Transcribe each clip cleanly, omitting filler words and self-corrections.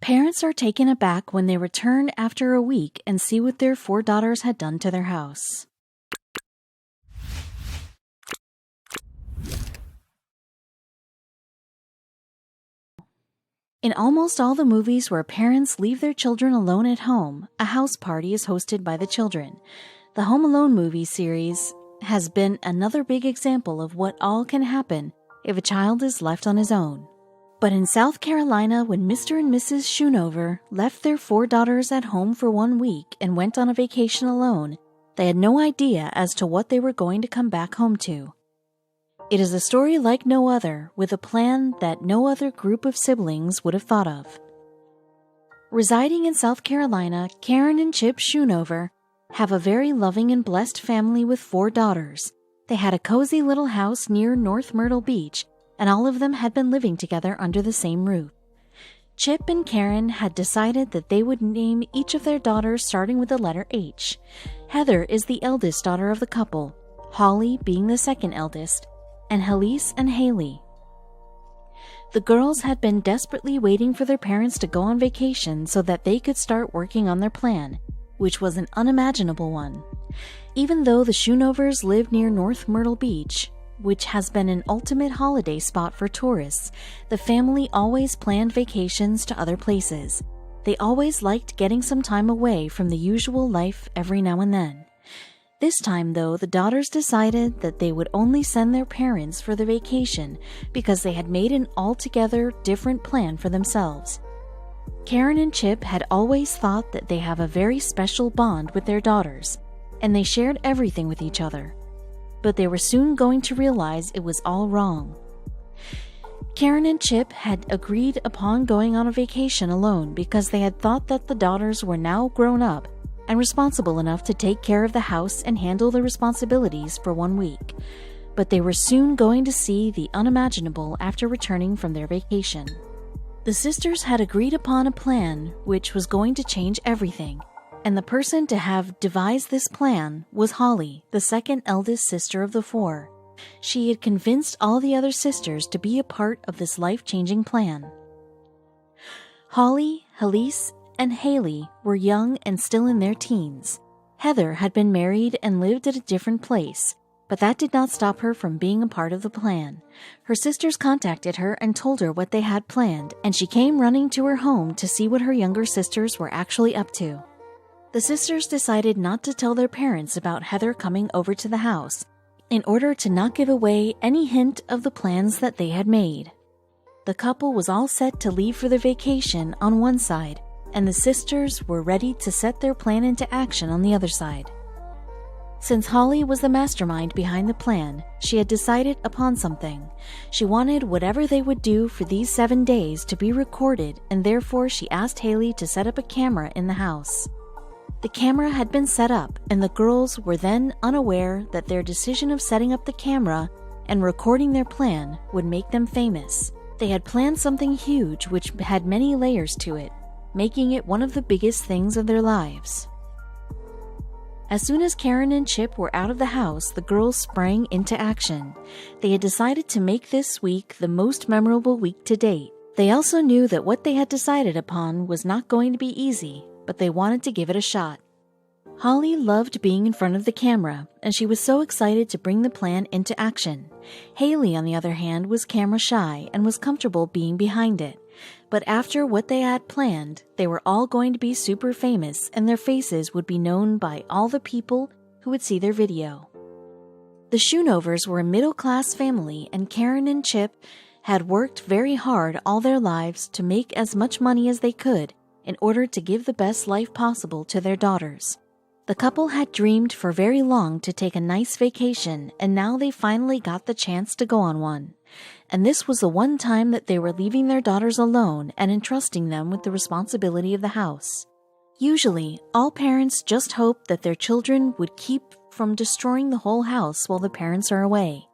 Parents are taken aback when they return after a week and see what their 4 daughters had done to their house. In almost all the movies where parents leave their children alone at home, a house party is hosted by the children. The Home Alone movie series has been another big example of what all can happen if a child is left on his own. But in South Carolina, when Mr. and Mrs. Schoonover left their 4 daughters at home for 1 week and went on a vacation alone, they had no idea as to what they were going to come back home to. It is a story like no other, with a plan that no other group of siblings would have thought of. Residing in South Carolina, Karen and Chip Schoonover have a very loving and blessed family with 4 daughters. They had a cozy little house near North Myrtle Beach, and all of them had been living together under the same roof. Chip and Karen had decided that they would name each of their daughters starting with the letter H. Heather is the eldest daughter of the couple, Holly being the second eldest, and Halise and Haley. The girls had been desperately waiting for their parents to go on vacation so that they could start working on their plan, which was an unimaginable one. Even though the Schoonovers lived near North Myrtle Beach, which has been an ultimate holiday spot for tourists, the family always planned vacations to other places. They always liked getting some time away from the usual life every now and then. This time, though, the daughters decided that they would only send their parents for the vacation because they had made an altogether different plan for themselves. Karen and Chip had always thought that they have a very special bond with their daughters, and they shared everything with each other. But they were soon going to realize it was all wrong. Karen and Chip had agreed upon going on a vacation alone because they had thought that the daughters were now grown up and responsible enough to take care of the house and handle the responsibilities for 1 week. But they were soon going to see the unimaginable after returning from their vacation. The sisters had agreed upon a plan which was going to change everything, and the person to have devised this plan was Holly, the second eldest sister of the 4. She had convinced all the other sisters to be a part of this life-changing plan. Holly, Halise, and Haley were young and still in their teens. Heather had been married and lived at a different place, but that did not stop her from being a part of the plan. Her sisters contacted her and told her what they had planned, and she came running to her home to see what her younger sisters were actually up to. The sisters decided not to tell their parents about Heather coming over to the house, in order to not give away any hint of the plans that they had made. The couple was all set to leave for the vacation on one side, and the sisters were ready to set their plan into action on the other side. Since Holly was the mastermind behind the plan, she had decided upon something. She wanted whatever they would do for these 7 days to be recorded, and therefore she asked Haley to set up a camera in the house. The camera had been set up, and the girls were then unaware that their decision of setting up the camera and recording their plan would make them famous. They had planned something huge which had many layers to it, making it one of the biggest things of their lives. As soon as Karen and Chip were out of the house, the girls sprang into action. They had decided to make this week the most memorable week to date. They also knew that what they had decided upon was not going to be easy, but they wanted to give it a shot. Holly loved being in front of the camera, and she was so excited to bring the plan into action. Haley, on the other hand, was camera shy and was comfortable being behind it. But after what they had planned, they were all going to be super famous, and their faces would be known by all the people who would see their video. The Schoonovers were a middle-class family, and Karen and Chip had worked very hard all their lives to make as much money as they could in order to give the best life possible to their daughters. The couple had dreamed for very long to take a nice vacation, and now they finally got the chance to go on one. And this was the one time that they were leaving their daughters alone and entrusting them with the responsibility of the house. Usually, all parents just hope that their children would keep from destroying the whole house while the parents are away.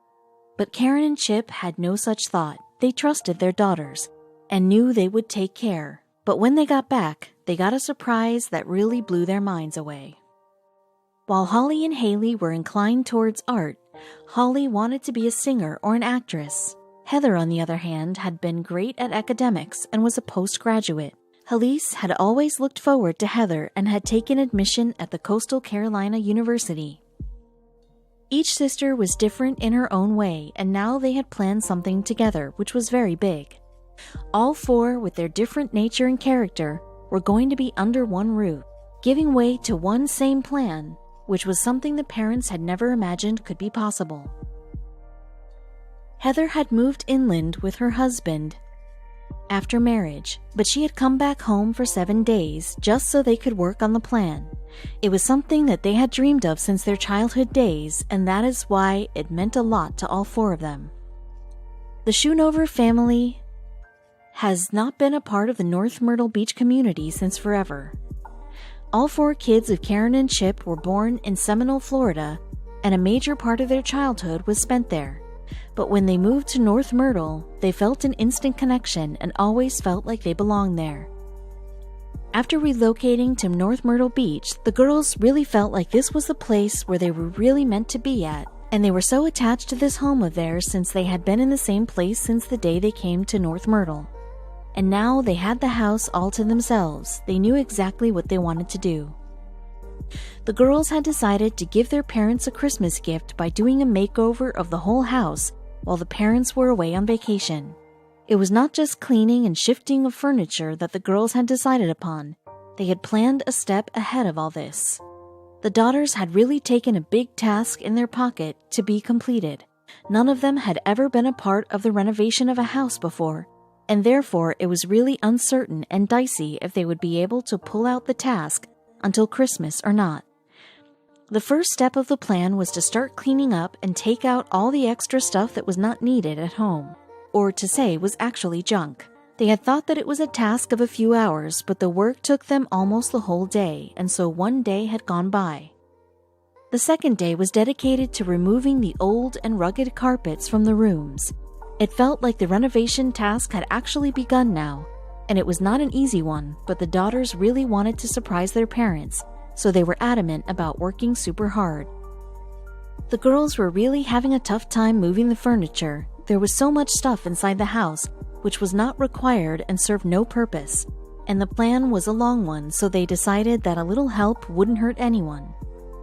But Karen and Chip had no such thought. They trusted their daughters and knew they would take care. But when they got back, they got a surprise that really blew their minds away. While Holly and Haley were inclined towards art, Holly wanted to be a singer or an actress. Heather, on the other hand, had been great at academics and was a postgraduate. Halise had always looked forward to Heather and had taken admission at the Coastal Carolina University. Each sister was different in her own way, and now they had planned something together, which was very big. All four, with their different nature and character, were going to be under one roof, giving way to one same plan, which was something the parents had never imagined could be possible. Heather had moved inland with her husband after marriage, but she had come back home for 7 days just so they could work on the plan. It was something that they had dreamed of since their childhood days, and that is why it meant a lot to all four of them. The Schoonover family has not been a part of the North Myrtle Beach community since forever. All four kids of Karen and Chip were born in Seminole, Florida, and a major part of their childhood was spent there. But when they moved to North Myrtle, they felt an instant connection and always felt like they belonged there. After relocating to North Myrtle Beach, the girls really felt like this was the place where they were really meant to be at, and they were so attached to this home of theirs since they had been in the same place since the day they came to North Myrtle. And now they had the house all to themselves. They knew exactly what they wanted to do. The girls had decided to give their parents a Christmas gift by doing a makeover of the whole house while the parents were away on vacation. It was not just cleaning and shifting of furniture that the girls had decided upon. They had planned a step ahead of all this. The daughters had really taken a big task in their pocket to be completed. None of them had ever been a part of the renovation of a house before, and therefore it was really uncertain and dicey if they would be able to pull out the task until Christmas or not. The first step of the plan was to start cleaning up and take out all the extra stuff that was not needed at home, or to say was actually junk. They had thought that it was a task of a few hours, but the work took them almost the whole day, and so one day had gone by. The second day was dedicated to removing the old and rugged carpets from the rooms. It felt like the renovation task had actually begun now, and it was not an easy one, but the daughters really wanted to surprise their parents, so they were adamant about working super hard. The girls were really having a tough time moving the furniture. There was so much stuff inside the house, which was not required and served no purpose, and the plan was a long one, so they decided that a little help wouldn't hurt anyone.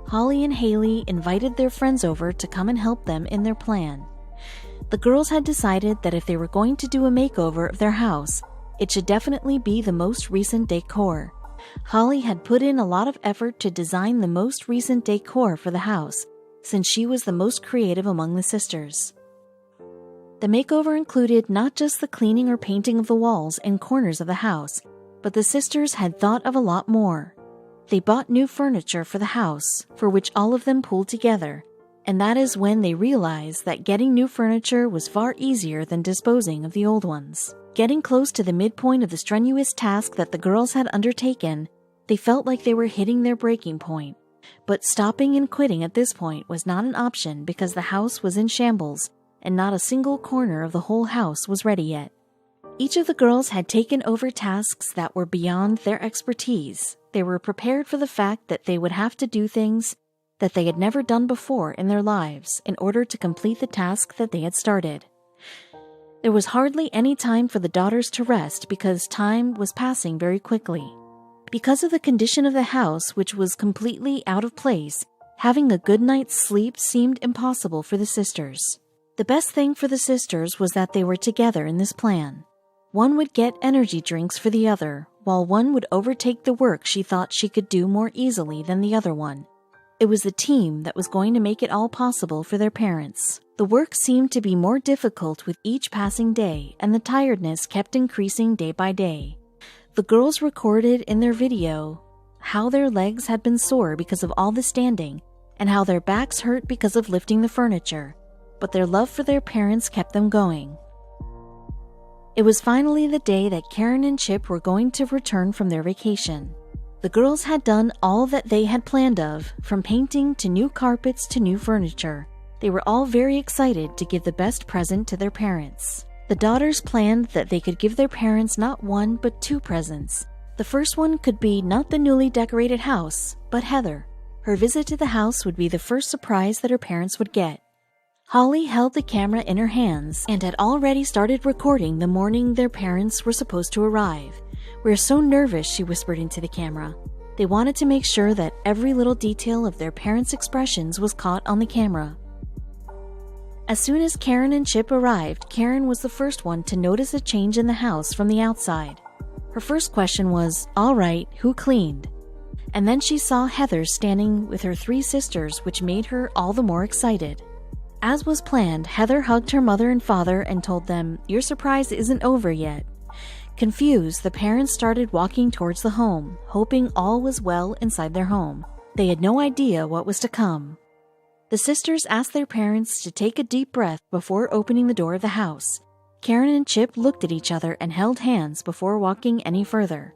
Holly and Haley invited their friends over to come and help them in their plan. The girls had decided that if they were going to do a makeover of their house, it should definitely be the most recent decor. Holly had put in a lot of effort to design the most recent decor for the house, since she was the most creative among the sisters. The makeover included not just the cleaning or painting of the walls and corners of the house, but the sisters had thought of a lot more. They bought new furniture for the house, for which all of them pulled together, and that is when they realized that getting new furniture was far easier than disposing of the old ones. Getting close to the midpoint of the strenuous task that the girls had undertaken, they felt like they were hitting their breaking point. But stopping and quitting at this point was not an option because the house was in shambles, and not a single corner of the whole house was ready yet. Each of the girls had taken over tasks that were beyond their expertise. They were prepared for the fact that they would have to do things that they had never done before in their lives in order to complete the task that they had started. There was hardly any time for the daughters to rest because time was passing very quickly. Because of the condition of the house, which was completely out of place, having a good night's sleep seemed impossible for the sisters. The best thing for the sisters was that they were together in this plan. One would get energy drinks for the other, while one would overtake the work she thought she could do more easily than the other one. It was the team that was going to make it all possible for their parents. The work seemed to be more difficult with each passing day, and the tiredness kept increasing day by day. The girls recorded in their video how their legs had been sore because of all the standing, and how their backs hurt because of lifting the furniture, but their love for their parents kept them going. It was finally the day that Karen and Chip were going to return from their vacation. The girls had done all that they had planned of, from painting to new carpets to new furniture. They were all very excited to give the best present to their parents. The daughters planned that they could give their parents not one but 2 presents. The first one could be not the newly decorated house, but Heather. Her visit to the house would be the first surprise that her parents would get. Holly held the camera in her hands and had already started recording the morning their parents were supposed to arrive. "We're so nervous," she whispered into the camera. They wanted to make sure that every little detail of their parents' expressions was caught on the camera. As soon as Karen and Chip arrived, Karen was the first one to notice a change in the house from the outside. Her first question was, "All right, who cleaned?" And then she saw Heather standing with her 3 sisters, which made her all the more excited. As was planned, Heather hugged her mother and father and told them, "Your surprise isn't over yet." Confused, the parents started walking towards the home, hoping all was well inside their home. They had no idea what was to come. The sisters asked their parents to take a deep breath before opening the door of the house. Karen and Chip looked at each other and held hands before walking any further.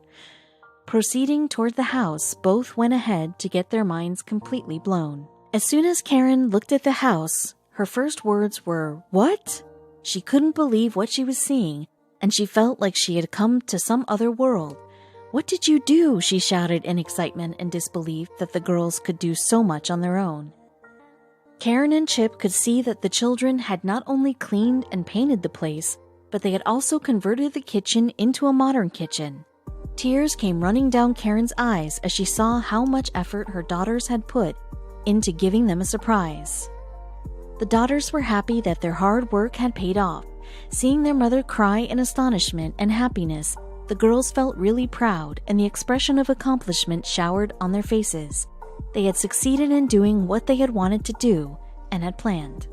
Proceeding toward the house, both went ahead to get their minds completely blown. As soon as Karen looked at the house, her first words were, "What?" She couldn't believe what she was seeing, and she felt like she had come to some other world. "What did you do?" she shouted in excitement and disbelief that the girls could do so much on their own. Karen and Chip could see that the children had not only cleaned and painted the place, but they had also converted the kitchen into a modern kitchen. Tears came running down Karen's eyes as she saw how much effort her daughters had put into giving them a surprise. The daughters were happy that their hard work had paid off. Seeing their mother cry in astonishment and happiness, the girls felt really proud, and the expression of accomplishment showered on their faces. They had succeeded in doing what they had wanted to do and had planned.